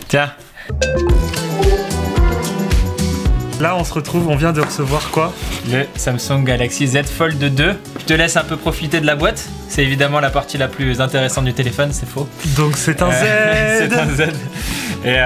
Tiens. Là, on se retrouve, on vient de recevoir quoi? Le Samsung Galaxy Z Fold 2. Je te laisse un peu profiter de la boîte. C'est évidemment la partie la plus intéressante du téléphone, c'est faux. Donc c'est un Z. C'est un Z. Et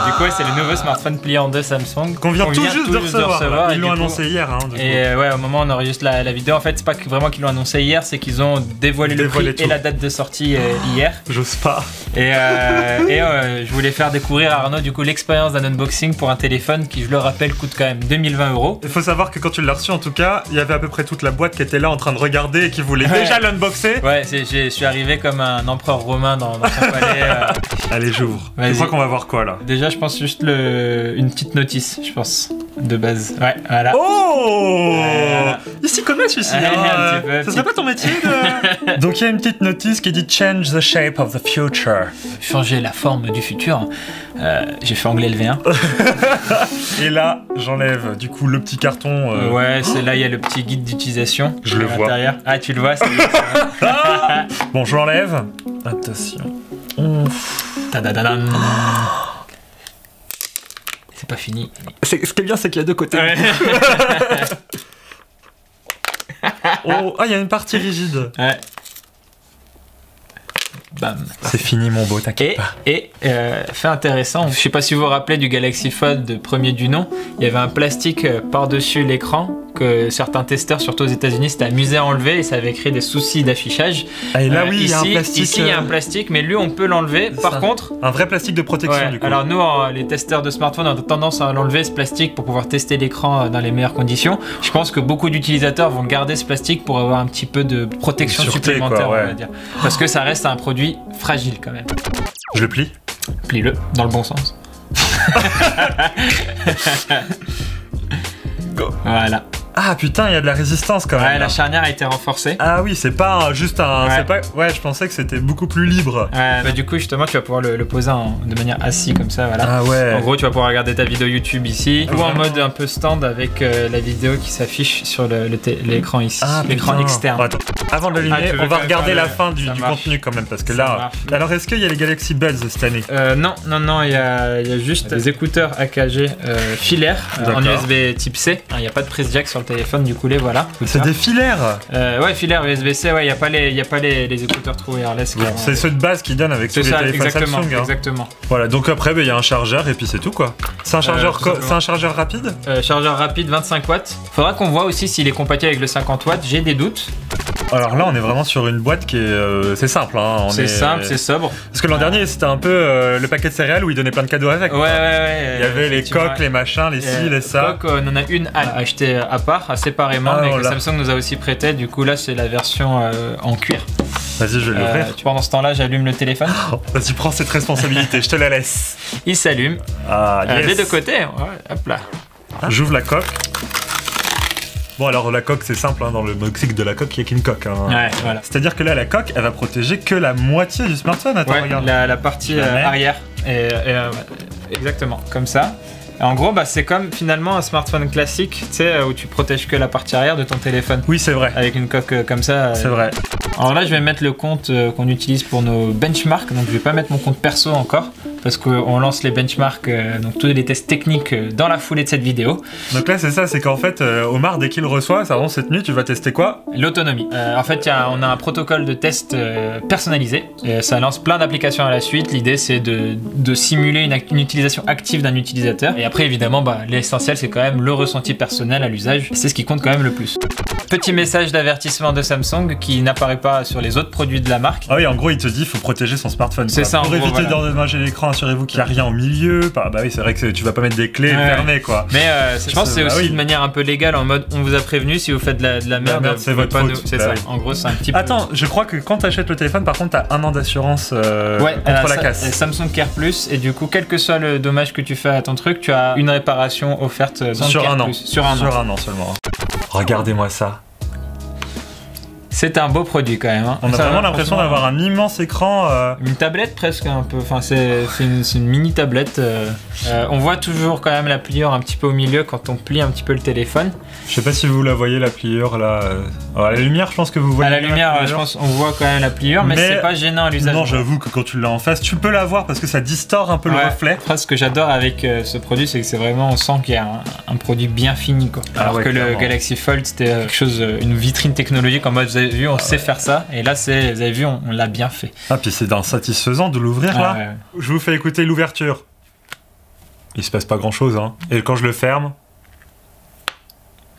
du coup, c'est le nouveau smartphone plié en deux Samsung. Qu'on vient tout juste de recevoir. Ils l'ont annoncé hier. Hein, et ouais, au moment où on enregistre la vidéo, en fait, c'est pas vraiment qu'ils l'ont annoncé hier, c'est qu'ils ont dévoilé le prix et la date de sortie hier. J'ose pas. Et je voulais faire découvrir à Arnaud du coup l'expérience d'un unboxing pour un téléphone qui, je le rappelle, coûte quand même 2020 €. Il faut savoir que quand tu l'as reçu, en tout cas, il y avait à peu près toute la boîte qui était là en train de regarder et qui voulait déjà l'unboxer. Ouais, je suis arrivé comme un empereur romain dans son palais. Allez, j'ouvre. Je crois qu'on va voir quoi là. Déjà, je pense juste une petite notice, je pense, de base. Ouais, voilà. Oh, il s'y connaît celui-ci. Ça serait pas ton métier de... Donc il y a une petite notice qui dit Change the shape of the future. Changer la forme du futur. J'ai fait anglais LV1. Et là, j'enlève du coup le petit carton. Ouais, c'est là, il y a le petit guide d'utilisation. Je le vois. Ah, tu le vois, c'est Bon, je l'enlève. Attention. Tadadadam. C'est pas fini. Ce qui est bien, c'est qu'il y a deux côtés. Ouais. Oh, il y a une partie rigide. Ouais. Bam. C'est fini mon beau, t'inquiète pas. Et fait intéressant, je sais pas si vous vous rappelez du Galaxy Fold premier du nom, il y avait un plastique par-dessus l'écran que certains testeurs, surtout aux États-Unis, s'étaient amusés à enlever et ça avait créé des soucis d'affichage. Et là, oui, il y a un plastique. Ici, il y a un plastique, mais lui, on peut l'enlever. Par contre, un vrai plastique de protection, du coup. Alors, nous, les testeurs de smartphones, on a tendance à l'enlever, ce plastique, pour pouvoir tester l'écran dans les meilleures conditions. Je pense que beaucoup d'utilisateurs vont garder ce plastique pour avoir un petit peu de protection supplémentaire, on va dire. Parce que ça reste un produit fragile quand même. Je le plie. Plie-le, dans le bon sens. Voilà. Ah putain, il y a de la résistance quand même. Ouais, la charnière a été renforcée. Ah oui, c'est pas juste un... Ouais, je pensais que c'était beaucoup plus libre. Bah, du coup, justement, tu vas pouvoir le poser de manière assise comme ça, voilà. Ah ouais. En gros, tu vas pouvoir regarder ta vidéo YouTube ici, ou en mode un peu stand avec la vidéo qui s'affiche sur l'écran ici, l'écran externe. Attends. Avant de l'allumer, on va regarder la fin du contenu quand même, parce que là... Alors, est-ce qu'il y a les Galaxy Buds cette année? Non, il y a juste des écouteurs AKG filaires en USB type C. Il n'y a pas de prise jack sur le téléphone, du coup les voilà. C'est des filaires. Ouais, filaires USB-C, ouais, il n'y a pas les écouteurs true wireless. C'est ceux de base qui donnent avec tous les téléphones Samsung. Exactement. Voilà, donc après il y a un chargeur et puis c'est tout quoi. C'est un chargeur rapide. Chargeur rapide 25 watts. Faudra qu'on voit aussi s'il est compatible avec le 50 watts, j'ai des doutes. Alors là on est vraiment sur une boîte qui est... c'est simple hein. C'est simple, c'est sobre. Parce que l'an dernier c'était un peu le paquet de céréales où ils donnaient plein de cadeaux avec. Ouais. Il y avait les coques, les machins, les ci, les ça. On en a une à acheter à part, séparément, mais que Samsung nous a aussi prêté. Du coup là c'est la version en cuir. Vas-y, je vais l'ouvrir. Pendant ce temps-là, j'allume le téléphone. Vas-y, prends cette responsabilité, je te la laisse. Il s'allume. Ah, yes. Des deux côtés, ouais, hop là. J'ouvre la coque. Bon, alors la coque, c'est simple, hein, dans le moxique de la coque, il n'y a qu'une coque. Hein. Ouais, voilà. C'est-à-dire que là, la coque, elle va protéger que la moitié du smartphone. Attends, regarde. La partie arrière. Exactement, comme ça. En gros, c'est comme finalement un smartphone classique, tu sais, où tu protèges que la partie arrière de ton téléphone. Oui, c'est vrai. Avec une coque comme ça. C'est vrai. Alors là, je vais mettre le compte qu'on utilise pour nos benchmarks. Donc, je vais pas mettre mon compte perso encore, parce qu'on lance les benchmarks, donc tous les tests techniques dans la foulée de cette vidéo. Donc là, c'est ça, c'est qu'en fait, Omar, dès qu'il reçoit, ça avance cette nuit, tu vas tester quoi? L'autonomie. En fait, on a un protocole de test personnalisé. Ça lance plein d'applications à la suite. L'idée, c'est de simuler une utilisation active d'un utilisateur. Et après, évidemment, l'essentiel, c'est quand même le ressenti personnel à l'usage. C'est ce qui compte quand même le plus. Petit message d'avertissement de Samsung qui n'apparaît pas sur les autres produits de la marque. Ah oui, en gros, il te dit qu'il faut protéger son smartphone. C'est ça, pour éviter d'endommager l'écran, assurez-vous qu'il n'y a rien au milieu. Bah oui, c'est vrai que tu vas pas mettre des clés fermées, quoi. Mais je pense que c'est aussi de manière un peu légale, en mode on vous a prévenu, si vous faites de la merde, c'est votre faute. C'est ça. En gros, c'est un petit peu... Attends, je crois que quand tu achètes le téléphone, par contre, t'as 1 an d'assurance contre la casse. Samsung Care Plus, et du coup, quel que soit le dommage que tu fais à ton truc, tu as une réparation offerte sur un an. Sur un an seulement. Regardez-moi ça. C'est un beau produit quand même. Hein. On a Ça, vraiment l'impression franchement, d'avoir un immense écran. Une tablette presque un peu, enfin c'est une mini tablette. On voit toujours quand même la pliure un petit peu au milieu quand on plie un petit peu le téléphone. Je sais pas si vous la voyez la pliure là. À la lumière, je pense que vous voyez. À la lumière, je pense on voit quand même la pliure, mais c'est pas gênant à l'usage. Non, j'avoue que quand tu l'as en face, tu peux la voir parce que ça distord un peu le reflet. Après, ce que j'adore avec ce produit, c'est que c'est vraiment, on sent qu'il y a un produit bien fini quoi. Alors que clairement. le Galaxy Fold c'était quelque chose, une vitrine technologique en mode vous avez vu, on sait faire ça, et là c'est, vous avez vu, on l'a bien fait. Ah, puis c'est satisfaisant de l'ouvrir là. Ouais. Je vous fais écouter l'ouverture. Il se passe pas grand chose, hein. Et quand je le ferme.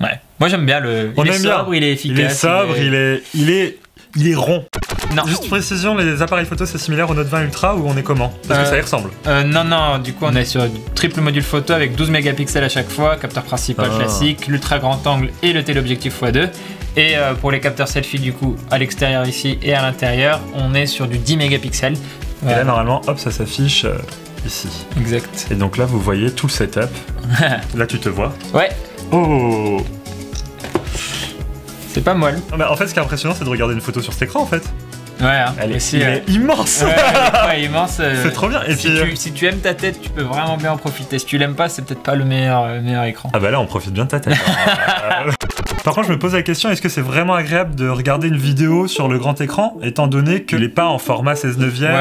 Ouais. Moi j'aime bien il est sobre, il est efficace. Il est sobre, il est rond. Non. Juste précision, les appareils photo c'est similaire au Note 20 Ultra ou on est comment? Parce que ça y ressemble. Non, du coup on est sur du triple module photo avec 12 mégapixels à chaque fois, capteur principal classique, l'ultra grand angle et le téléobjectif x2. Et pour les capteurs selfie du coup à l'extérieur ici et à l'intérieur, on est sur du 10 mégapixels. Et là normalement, hop, ça s'affiche ici. Exact. Et donc là vous voyez tout le setup. Là tu te vois. Ouais. Oh. C'est pas molle. Non, mais en fait ce qui est impressionnant c'est de regarder une photo sur cet écran en fait. Ouais, hein. Il est immense. Ouais, l'écran est immense. C'est trop bien. Et si tu aimes ta tête, tu peux vraiment bien en profiter. Si tu l'aimes pas, c'est peut-être pas le meilleur écran. Ah bah là on profite bien de ta tête. Par contre je me pose la question, est-ce que c'est vraiment agréable de regarder une vidéo sur le grand écran étant donné qu'il n'est pas en format 16/9 Ouais.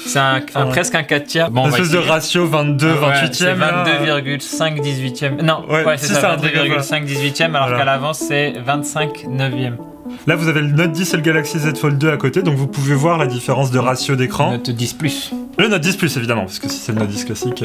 C'est presque un 4/3. Bon, une espèce de ratio 22/28e. C'est 22,5 18e. Non, c'est ça, 22,5 18e alors qu'à l'avance c'est 25 9e. Là vous avez le Note 10 et le Galaxy Z Fold 2 à côté, donc vous pouvez voir la différence de ratio d'écran. Note 10 Plus. Le Note 10 Plus évidemment, parce que si c'est le Note 10 classique...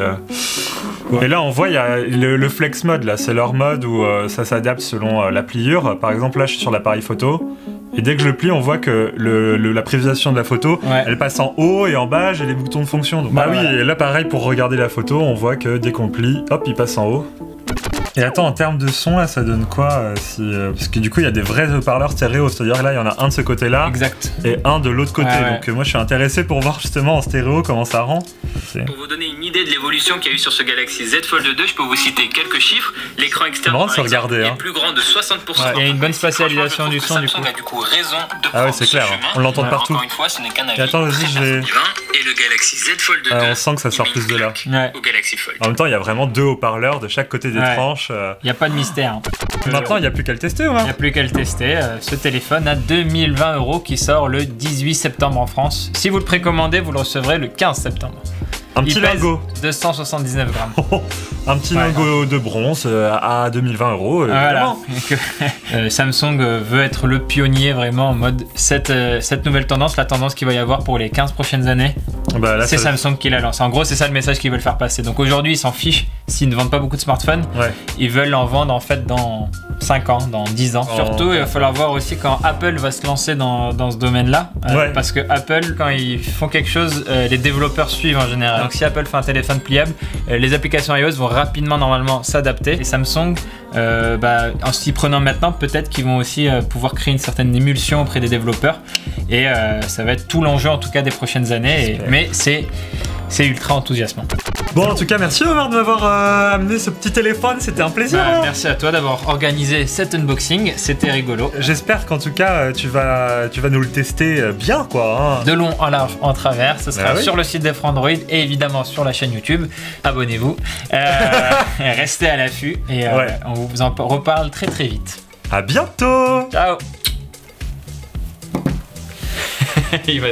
Et là on voit il y a le Flex Mode, là c'est leur mode où ça s'adapte selon la pliure. Par exemple là je suis sur l'appareil photo, et dès que je le plie on voit que la prévisualisation de la photo, elle passe en haut et en bas, j'ai les boutons de fonction. Donc, et là pareil pour regarder la photo, on voit que dès qu'on plie, hop il passe en haut. Et attends, en termes de son, là, ça donne quoi parce que du coup, il y a des vrais haut-parleurs stéréo, c'est-à-dire là, il y en a un de ce côté-là, exact, et un de l'autre côté. Donc moi, je suis intéressé pour voir justement en stéréo comment ça rend. Pour vous donner une idée de l'évolution qu'il y a eu sur ce Galaxy Z Fold 2, je peux vous citer quelques chiffres. L'écran externe est plus grand de 60%. Il y a une bonne spatialisation du son, du coup. Samsung a du coup raison de prendre c'est clair, on l'entend partout. Encore une fois, ce n'est qu'un avis. Et attends, vas-y, je vais... Et le Galaxy Z Fold 2. On sent que ça sort plus de là. Au Galaxy Fold. En même temps, il y a vraiment deux haut-parleurs de chaque côté des tranches. Il n'y a pas de mystère. Maintenant, il n'y a plus qu'à le tester, Omar. Il n'y a plus qu'à le tester. Ce téléphone à 2020 € qui sort le 18 septembre en France. Si vous le précommandez, vous le recevrez le 15 septembre. Un petit logo. 279 grammes. Un petit logo de bronze à 2020 €. Voilà. Samsung veut être le pionnier vraiment en mode cette nouvelle tendance, la tendance qu'il va y avoir pour les 15 prochaines années. C'est Samsung qui la lance. En gros, c'est ça le message qu'ils veulent faire passer. Donc aujourd'hui, ils s'en fichent s'ils ne vendent pas beaucoup de smartphones. Ils veulent en vendre en fait dans 5 ans, dans 10 ans. Surtout, il va falloir voir aussi quand Apple va se lancer dans ce domaine-là. Parce que Apple, quand ils font quelque chose, les développeurs suivent en général. Donc si Apple fait un téléphone pliable, les applications iOS vont rapidement normalement s'adapter. Et Samsung, en s'y prenant maintenant, peut-être qu'ils vont aussi pouvoir créer une certaine émulsion auprès des développeurs. Et ça va être tout l'enjeu en tout cas des prochaines années. Mais c'est ultra enthousiasmant. Bon, en tout cas, merci Omar de m'avoir amené ce petit téléphone, c'était un plaisir. Merci à toi d'avoir organisé cet unboxing, c'était rigolo. J'espère qu'en tout cas, tu vas nous le tester bien, quoi. De long en large, en travers, ce sera sur le site d'Effre Android et évidemment sur la chaîne YouTube. Abonnez-vous, restez à l'affût et on vous en reparle très très vite. À bientôt. Ciao. Il va